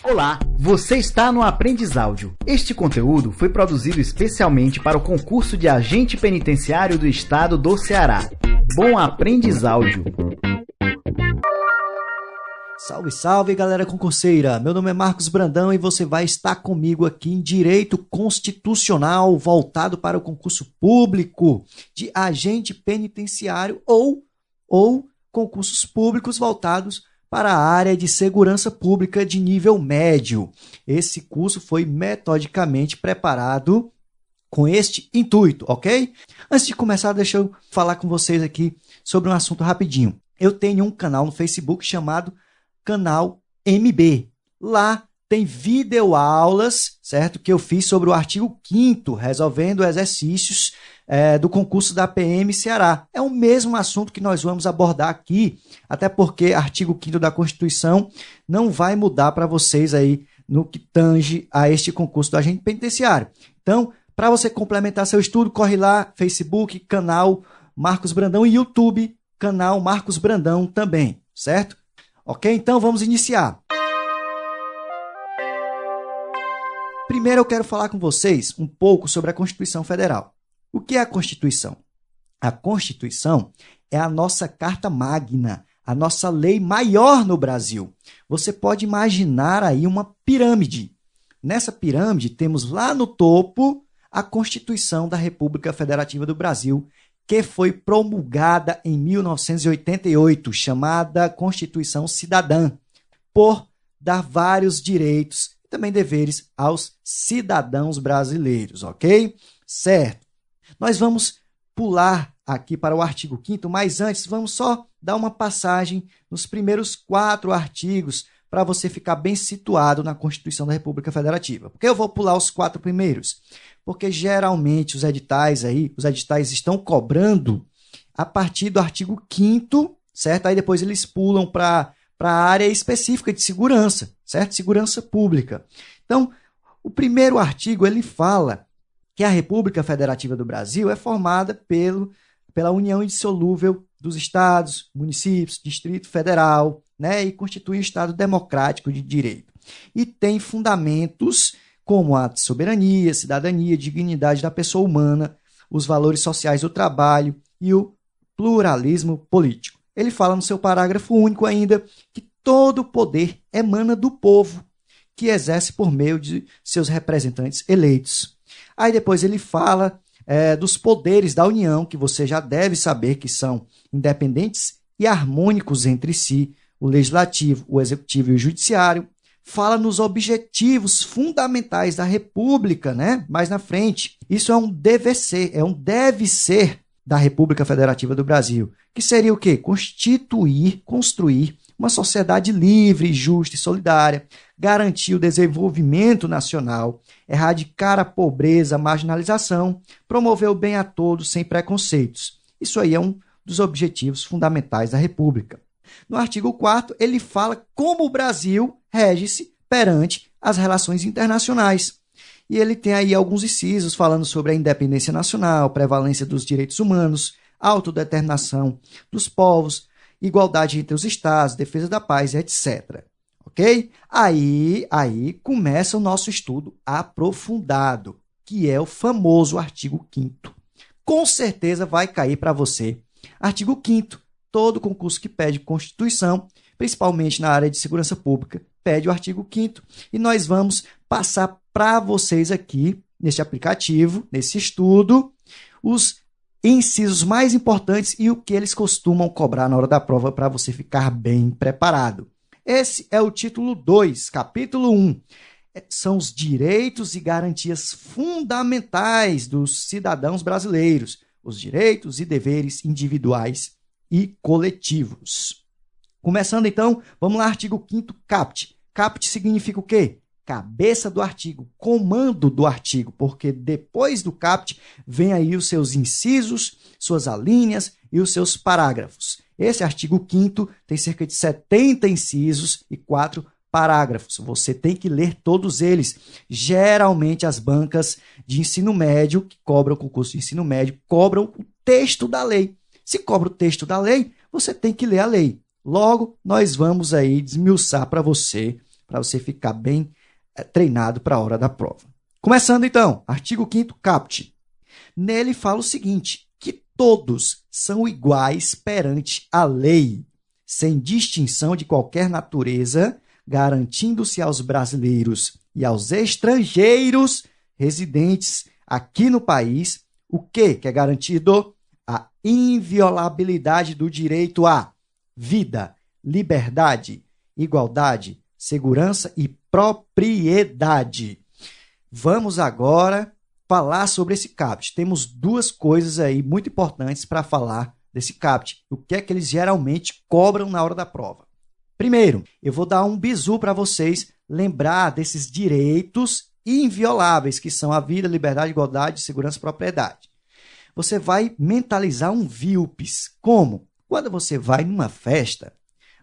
Olá, você está no Aprendizáudio. Este conteúdo foi produzido especialmente para o concurso de agente penitenciário do estado do Ceará. Bom Aprendizáudio. Salve, salve, galera concurseira! Meu nome é Marcos Brandão e você vai estar comigo aqui em Direito Constitucional voltado para o concurso público de agente penitenciário ou concursos públicos voltados para a área de segurança pública de nível médio. Esse curso foi metodicamente preparado com este intuito, ok? Antes de começar, deixa eu falar com vocês aqui sobre um assunto rapidinho. Eu tenho um canal no Facebook chamado Canal MB. Lá tem videoaulas, certo? Que eu fiz sobre o artigo 5º, resolvendo exercícios do concurso da PM Ceará. É o mesmo assunto que nós vamos abordar aqui, até porque artigo 5º da Constituição não vai mudar para vocês aí no que tange a este concurso do agente penitenciário. Então, para você complementar seu estudo, corre lá, Facebook, canal Marcos Brandão e YouTube, canal Marcos Brandão também, certo? Ok? Então, vamos iniciar. Primeiro, eu quero falar com vocês um pouco sobre a Constituição Federal. O que é a Constituição? A Constituição é a nossa carta magna, a nossa lei maior no Brasil. Você pode imaginar aí uma pirâmide. Nessa pirâmide, temos lá no topo a Constituição da República Federativa do Brasil, que foi promulgada em 1988, chamada Constituição Cidadã, por dar vários direitos e também deveres aos cidadãos brasileiros, ok? Certo. Nós vamos pular aqui para o artigo 5º, mas antes vamos só dar uma passagem nos primeiros 4 artigos para você ficar bem situado na Constituição da República Federativa. Por que eu vou pular os 4 primeiros? Porque geralmente os editais estão cobrando a partir do artigo 5º, certo? Aí depois eles pulam para a área específica de segurança, certo? Segurança pública. Então, o primeiro artigo ele fala que a República Federativa do Brasil é formada pela união indissolúvel dos estados, municípios, Distrito Federal, né, e constitui um Estado democrático de direito. E tem fundamentos como a soberania, cidadania, dignidade da pessoa humana, os valores sociais do trabalho e o pluralismo político. Ele fala no seu parágrafo único ainda que todo poder emana do povo, que exerce por meio de seus representantes eleitos. Aí depois ele fala dos poderes da União, que você já deve saber que são independentes e harmônicos entre si, o Legislativo, o Executivo e o Judiciário. Fala nos objetivos fundamentais da República, né? Mais na frente. Isso é um deve ser da República Federativa do Brasil, que seria o quê? Construir uma sociedade livre, justa e solidária, garantir o desenvolvimento nacional, erradicar a pobreza, a marginalização, promover o bem a todos sem preconceitos. Isso aí é um dos objetivos fundamentais da República. No artigo 4º, ele fala como o Brasil rege-se perante as relações internacionais. E ele tem aí alguns incisos falando sobre a independência nacional, prevalência dos direitos humanos, autodeterminação dos povos, igualdade entre os estados, defesa da paz, etc. Ok? Aí começa o nosso estudo aprofundado, que é o famoso artigo 5º. Com certeza vai cair para você. Artigo 5º. Todo concurso que pede Constituição, principalmente na área de segurança pública, pede o artigo 5º. E nós vamos passar para vocês aqui, neste aplicativo, nesse estudo, os incisos mais importantes e o que eles costumam cobrar na hora da prova para você ficar bem preparado. Esse é o título 2, capítulo 1. São os direitos e garantias fundamentais dos cidadãos brasileiros, os direitos e deveres individuais e coletivos. Começando então, vamos lá, artigo 5º, caput. Caput significa o quê? Cabeça do artigo, comando do artigo, porque depois do caput vem aí os seus incisos, suas alíneas e os seus parágrafos. Esse artigo 5º tem cerca de 70 incisos e 4 parágrafos. Você tem que ler todos eles. Geralmente as bancas de ensino médio, que cobram o concurso de ensino médio, cobram o texto da lei. Se cobra o texto da lei, você tem que ler a lei. Logo, nós vamos aí desmiuçar para você para você ficar bem treinado para a hora da prova. Começando então, artigo 5º caput. Nele fala o seguinte, que todos são iguais perante a lei, sem distinção de qualquer natureza, garantindo-se aos brasileiros e aos estrangeiros residentes aqui no país, o que é garantido? A inviolabilidade do direito à vida, liberdade, igualdade, segurança e propriedade. Vamos agora falar sobre esse caput. Temos duas coisas aí muito importantes para falar desse caput. O que é que eles geralmente cobram na hora da prova? Primeiro, eu vou dar um bizu para vocês lembrar desses direitos invioláveis, que são a vida, liberdade, igualdade, segurança e propriedade. Você vai mentalizar um VILPS. Como? Quando você vai numa festa,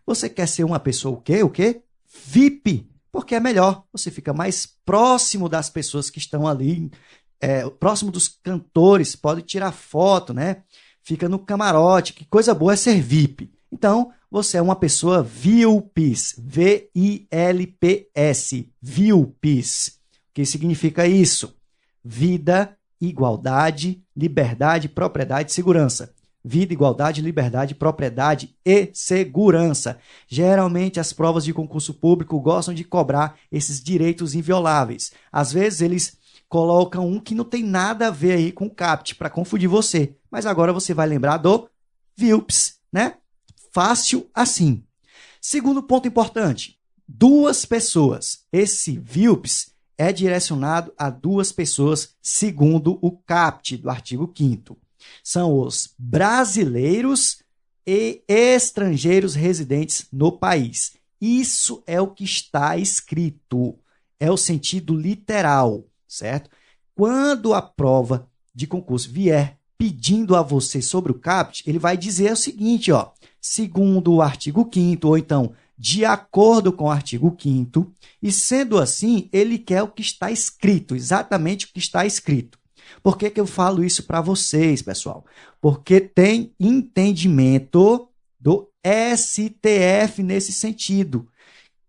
você quer ser uma pessoa o quê? O quê? VIP. Porque é melhor. Você fica mais próximo das pessoas que estão ali, próximo dos cantores, pode tirar foto, né? Fica no camarote. Que coisa boa é ser VIP. Então, você é uma pessoa VILPS. V-I-L-P-S. VILPS. O que significa isso? Vida, igualdade, liberdade, propriedade e segurança. Vida, igualdade, liberdade, propriedade e segurança. Geralmente, as provas de concurso público gostam de cobrar esses direitos invioláveis. Às vezes, eles colocam um que não tem nada a ver aí com o CAPT, para confundir você. Mas agora você vai lembrar do VILPS, né? Fácil assim. Segundo ponto importante, duas pessoas. Esse VILPS é direcionado a duas pessoas, segundo o CAPT do artigo 5º. São os brasileiros e estrangeiros residentes no país. Isso é o que está escrito. É o sentido literal, certo? Quando a prova de concurso vier pedindo a você sobre o CAPT, ele vai dizer o seguinte, ó, segundo o artigo 5º, ou então, de acordo com o artigo 5º, e sendo assim, ele quer o que está escrito, exatamente o que está escrito. Por que eu falo isso para vocês, pessoal? Porque tem entendimento do STF nesse sentido,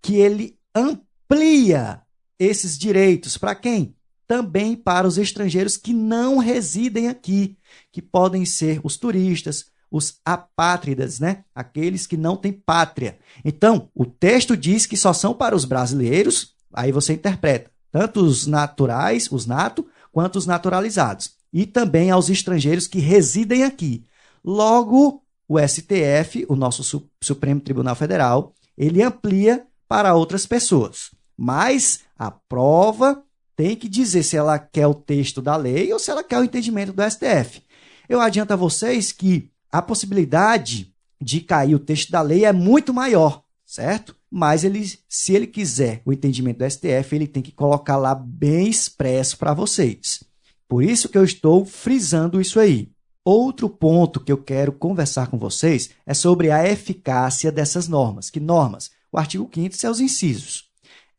que ele amplia esses direitos para quem? Também para os estrangeiros que não residem aqui, que podem ser os turistas, os apátridas, né? Aqueles que não têm pátria. Então, o texto diz que só são para os brasileiros, aí você interpreta, tanto os naturais, os nato, quanto os naturalizados. E também aos estrangeiros que residem aqui. Logo, o STF, o nosso Supremo Tribunal Federal, ele amplia para outras pessoas. Mas a prova tem que dizer se ela quer o texto da lei ou se ela quer o entendimento do STF. Eu adianto a vocês que a possibilidade de cair o texto da lei é muito maior, certo? Mas se ele quiser o entendimento do STF, ele tem que colocar lá bem expresso para vocês. Por isso que eu estou frisando isso aí. Outro ponto que eu quero conversar com vocês é sobre a eficácia dessas normas. Que normas? O artigo 5º são os incisos.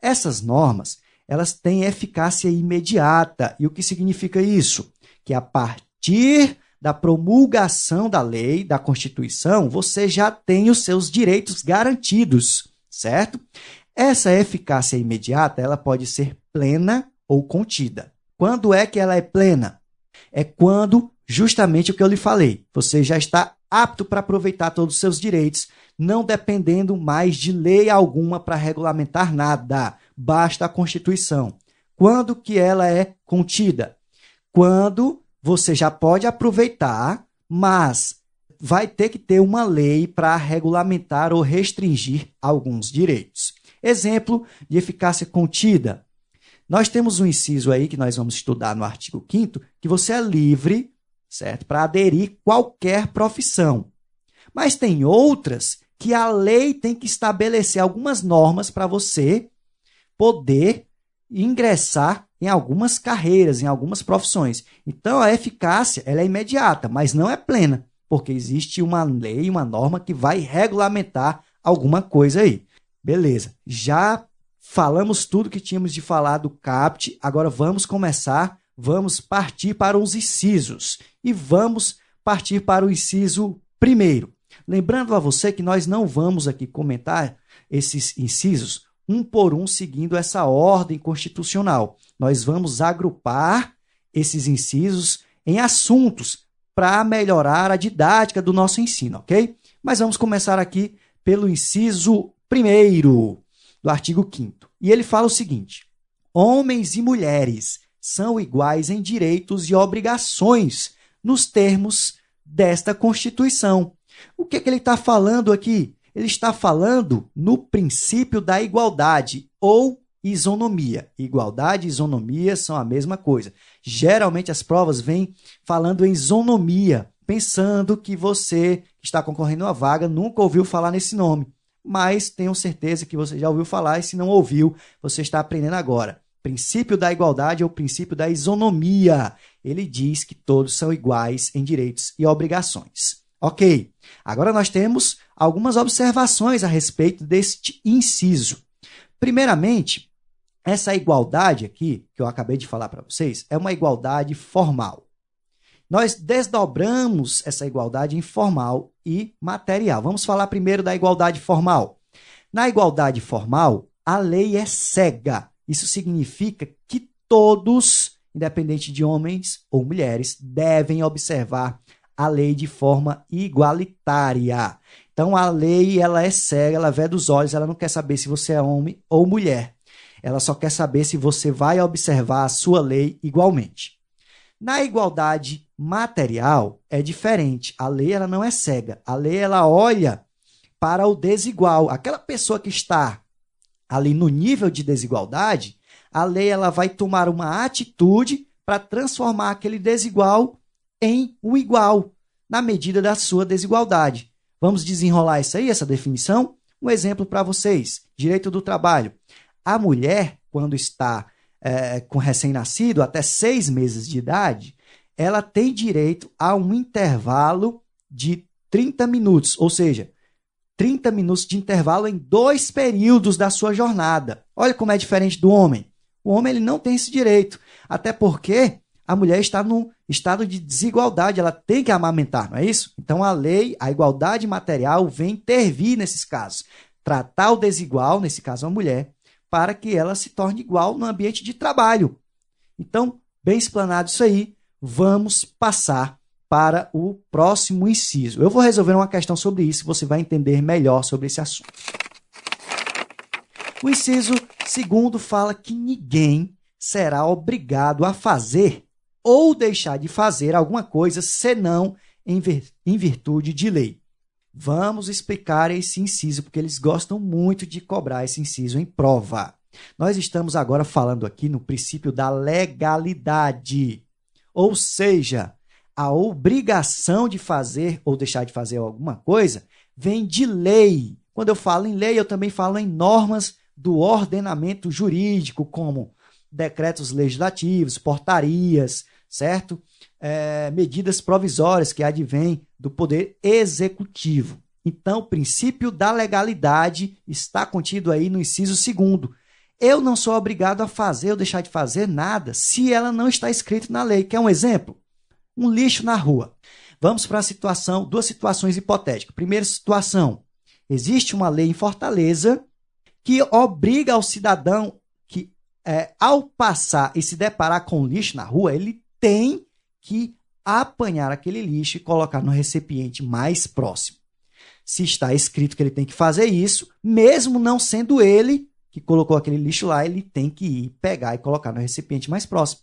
Essas normas, elas têm eficácia imediata. E o que significa isso? Que a partir da promulgação da lei, da Constituição, você já tem os seus direitos garantidos, certo? Essa eficácia imediata, ela pode ser plena ou contida. Quando é que ela é plena? É quando, justamente o que eu lhe falei, você já está apto para aproveitar todos os seus direitos, não dependendo mais de lei alguma para regulamentar nada, basta a Constituição. Quando que ela é contida? Quando você já pode aproveitar, mas vai ter que ter uma lei para regulamentar ou restringir alguns direitos. Exemplo de eficácia contida. Nós temos um inciso aí que nós vamos estudar no artigo 5º, que você é livre, certo, para aderir qualquer profissão. Mas tem outras que a lei tem que estabelecer algumas normas para você poder ingressar em algumas carreiras, em algumas profissões. Então, a eficácia ela é imediata, mas não é plena, porque existe uma lei, uma norma que vai regulamentar alguma coisa aí. Beleza, já falamos tudo que tínhamos de falar do CAPT, agora vamos partir para os incisos. E vamos partir para o inciso primeiro. Lembrando a você que nós não vamos aqui comentar esses incisos um por um, seguindo essa ordem constitucional. Nós vamos agrupar esses incisos em assuntos para melhorar a didática do nosso ensino, ok? Mas vamos começar aqui pelo inciso 1º do artigo 5º. E ele fala o seguinte: homens e mulheres são iguais em direitos e obrigações nos termos desta Constituição. O que ele está falando aqui? Ele está falando no princípio da igualdade ou isonomia. Igualdade e isonomia são a mesma coisa. Geralmente as provas vêm falando em isonomia, pensando que você que está concorrendo a uma vaga nunca ouviu falar nesse nome. Mas tenho certeza que você já ouviu falar, e se não ouviu, você está aprendendo agora. Princípio da igualdade ou princípio da isonomia. Ele diz que todos são iguais em direitos e obrigações. Ok, agora nós temos algumas observações a respeito deste inciso. Primeiramente, essa igualdade aqui, que eu acabei de falar para vocês, é uma igualdade formal. Nós desdobramos essa igualdade em formal e material. Vamos falar primeiro da igualdade formal. Na igualdade formal, a lei é cega. Isso significa que todos, independente de homens ou mulheres, devem observar a lei de forma igualitária. Então, a lei, ela é cega, ela vê dos olhos, ela não quer saber se você é homem ou mulher. Ela só quer saber se você vai observar a sua lei igualmente. Na igualdade material, é diferente. A lei, ela não é cega. A lei, ela olha para o desigual. Aquela pessoa que está ali no nível de desigualdade, a lei, ela vai tomar uma atitude para transformar aquele desigual em um igual, na medida da sua desigualdade. Vamos desenrolar isso aí, essa definição? Um exemplo para vocês. Direito do trabalho. A mulher, quando está com recém-nascido, até 6 meses de idade, ela tem direito a um intervalo de 30 minutos, ou seja, 30 minutos de intervalo em 2 períodos da sua jornada. Olha como é diferente do homem. O homem ele não tem esse direito, até porque a mulher está num estado de desigualdade, ela tem que amamentar, não é isso? Então a lei, a igualdade material vem intervir nesses casos, tratar o desigual, nesse caso a mulher, para que ela se torne igual no ambiente de trabalho. Então, bem explanado isso aí, vamos passar para o próximo inciso. Eu vou resolver uma questão sobre isso, você vai entender melhor sobre esse assunto. O inciso 2º fala que ninguém será obrigado a fazer ou deixar de fazer alguma coisa senão em virtude de lei. Vamos explicar esse inciso, porque eles gostam muito de cobrar esse inciso em prova. Nós estamos agora falando aqui no princípio da legalidade, ou seja, a obrigação de fazer ou deixar de fazer alguma coisa vem de lei. Quando eu falo em lei, eu também falo em normas do ordenamento jurídico, como decretos legislativos, portarias, certo? Medidas provisórias que advêm do poder executivo. Então, o princípio da legalidade está contido aí no inciso 2º. Eu não sou obrigado a fazer ou deixar de fazer nada se ela não está escrita na lei. Quer um exemplo? Um lixo na rua. Vamos para a duas situações hipotéticas. Primeira situação, existe uma lei em Fortaleza que obriga ao cidadão que, ao passar e se deparar com lixo na rua, ele tem que apanhar aquele lixo e colocar no recipiente mais próximo. Se está escrito que ele tem que fazer isso, mesmo não sendo ele que colocou aquele lixo lá, ele tem que ir pegar e colocar no recipiente mais próximo.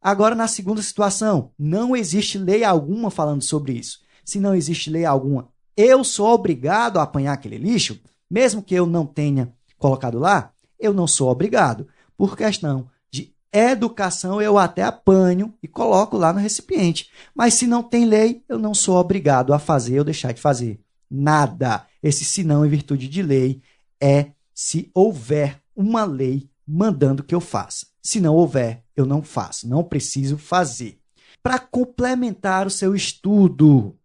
Agora, na segunda situação, não existe lei alguma falando sobre isso. Se não existe lei alguma, eu sou obrigado a apanhar aquele lixo, mesmo que eu não tenha colocado lá, eu não sou obrigado. Por questão de educação, eu até apanho e coloco lá no recipiente. Mas se não tem lei, eu não sou obrigado a fazer ou deixar de fazer nada. Esse senão em virtude de lei é se houver uma lei mandando que eu faça. Se não houver, eu não faço, não preciso fazer. Para complementar o seu estudo,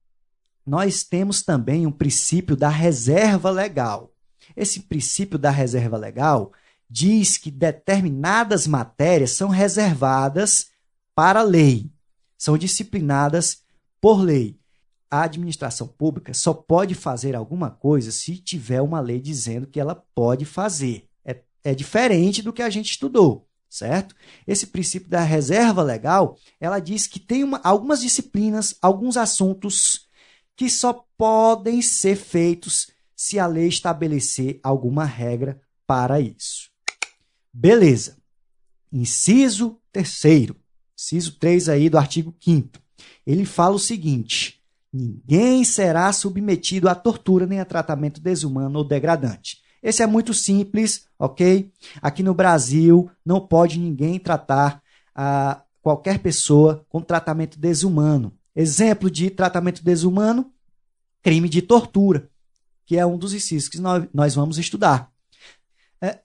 nós temos também um princípio da reserva legal. Esse princípio da reserva legal diz que determinadas matérias são reservadas para a lei, são disciplinadas por lei. A administração pública só pode fazer alguma coisa se tiver uma lei dizendo que ela pode fazer. É é diferente do que a gente estudou, certo? Esse princípio da reserva legal, ela diz que tem algumas disciplinas, alguns assuntos que só podem ser feitos se a lei estabelecer alguma regra para isso. Beleza. Inciso 3º, inciso 3 aí do artigo 5º. Ele fala o seguinte: ninguém será submetido à tortura nem a tratamento desumano ou degradante. Esse é muito simples, ok? Aqui no Brasil, não pode ninguém tratar qualquer pessoa com tratamento desumano. Exemplo de tratamento desumano, crime de tortura, que é um dos incisos que nós vamos estudar.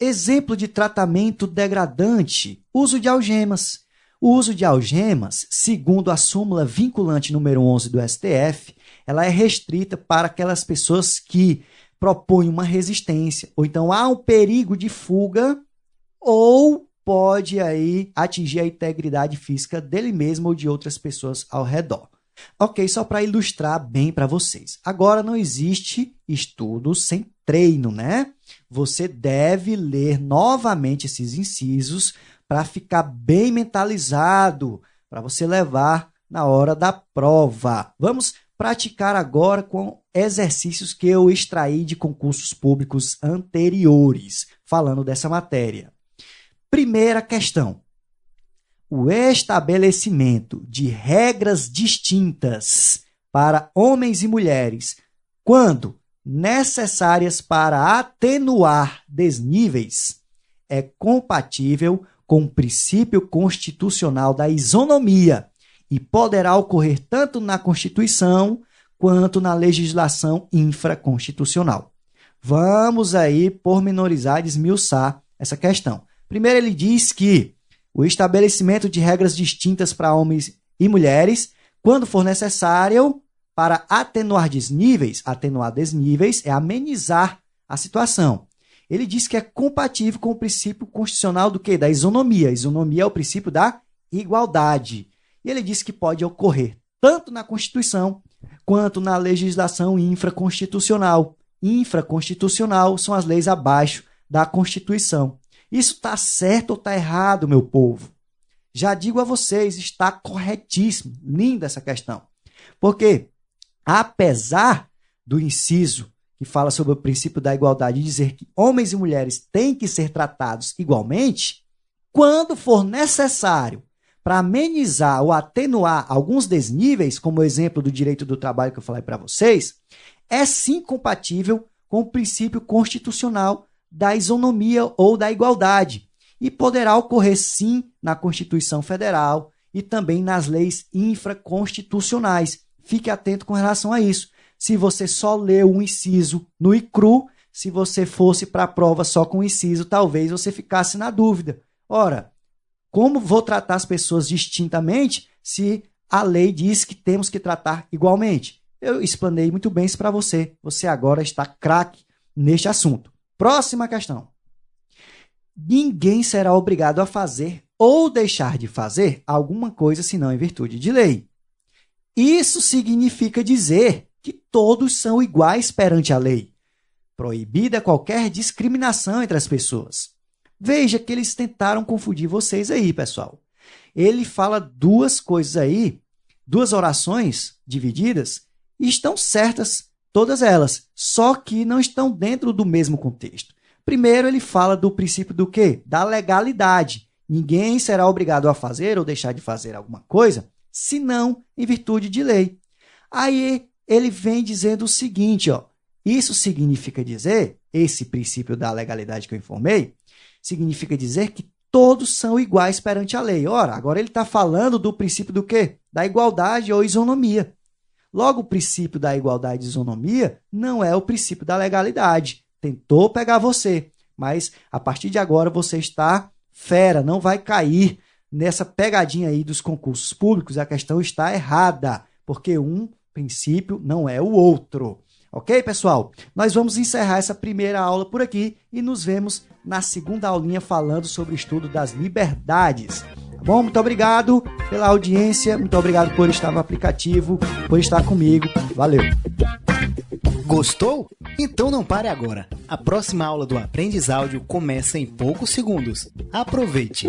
Exemplo de tratamento degradante, uso de algemas. O uso de algemas, segundo a súmula vinculante número 11 do STF, ela é restrita para aquelas pessoas que propõem uma resistência, ou então há um perigo de fuga, ou pode aí atingir a integridade física dele mesmo ou de outras pessoas ao redor. Ok, só para ilustrar bem para vocês. Agora, não existe estudo sem treino, né? Você deve ler novamente esses incisos para ficar bem mentalizado, para você levar na hora da prova. Vamos praticar agora com exercícios que eu extraí de concursos públicos anteriores, falando dessa matéria. Primeira questão: o estabelecimento de regras distintas para homens e mulheres, quando necessárias para atenuar desníveis, é compatível com o princípio constitucional da isonomia e poderá ocorrer tanto na Constituição quanto na legislação infraconstitucional. Vamos aí pormenorizar, desmiuçar essa questão. Primeiro, ele diz que o estabelecimento de regras distintas para homens e mulheres, quando for necessário, para atenuar desníveis é amenizar a situação. Ele diz que é compatível com o princípio constitucional do quê? Da isonomia. A isonomia é o princípio da igualdade. E ele diz que pode ocorrer tanto na Constituição quanto na legislação infraconstitucional. Infraconstitucional são as leis abaixo da Constituição. Isso está certo ou está errado, meu povo? Já digo a vocês, está corretíssimo. Linda essa questão. Porque, apesar do inciso que fala sobre o princípio da igualdade e dizer que homens e mulheres têm que ser tratados igualmente, quando for necessário para amenizar ou atenuar alguns desníveis, como o exemplo do direito do trabalho que eu falei para vocês, é sim compatível com o princípio constitucional da isonomia ou da igualdade e poderá ocorrer sim na Constituição Federal e também nas leis infraconstitucionais. Fique atento com relação a isso. Se você só leu um inciso no ICRU, se você fosse para a prova só com o inciso, talvez você ficasse na dúvida. Ora, como vou tratar as pessoas distintamente se a lei diz que temos que tratar igualmente? Eu explanei muito bem isso para você. Você agora está craque neste assunto. Próxima questão. Ninguém será obrigado a fazer ou deixar de fazer alguma coisa senão em virtude de lei. Isso significa dizer que todos são iguais perante a lei. Proibida qualquer discriminação entre as pessoas. Veja que eles tentaram confundir vocês aí, pessoal. Ele fala duas coisas aí, duas orações divididas, e estão certas todas elas, só que não estão dentro do mesmo contexto. Primeiro, ele fala do princípio do quê? Da legalidade. Ninguém será obrigado a fazer ou deixar de fazer alguma coisa, senão em virtude de lei. Aí ele vem dizendo o seguinte, ó, isso significa dizer, esse princípio da legalidade que eu informei, significa dizer que todos são iguais perante a lei. Ora, agora ele está falando do princípio do quê? Da igualdade ou isonomia. Logo, o princípio da igualdade e isonomia não é o princípio da legalidade. Tentou pegar você, mas a partir de agora você está fera, não vai cair nessa pegadinha aí dos concursos públicos. A questão está errada, porque um princípio não é o outro. Ok, pessoal? Nós vamos encerrar essa primeira aula por aqui e nos vemos na segunda aulinha falando sobre o estudo das liberdades. Tá bom? Muito obrigado pela audiência, muito obrigado por estar no aplicativo, por estar comigo. Valeu! Gostou? Então não pare agora. A próxima aula do Aprendizaudio começa em poucos segundos. Aproveite!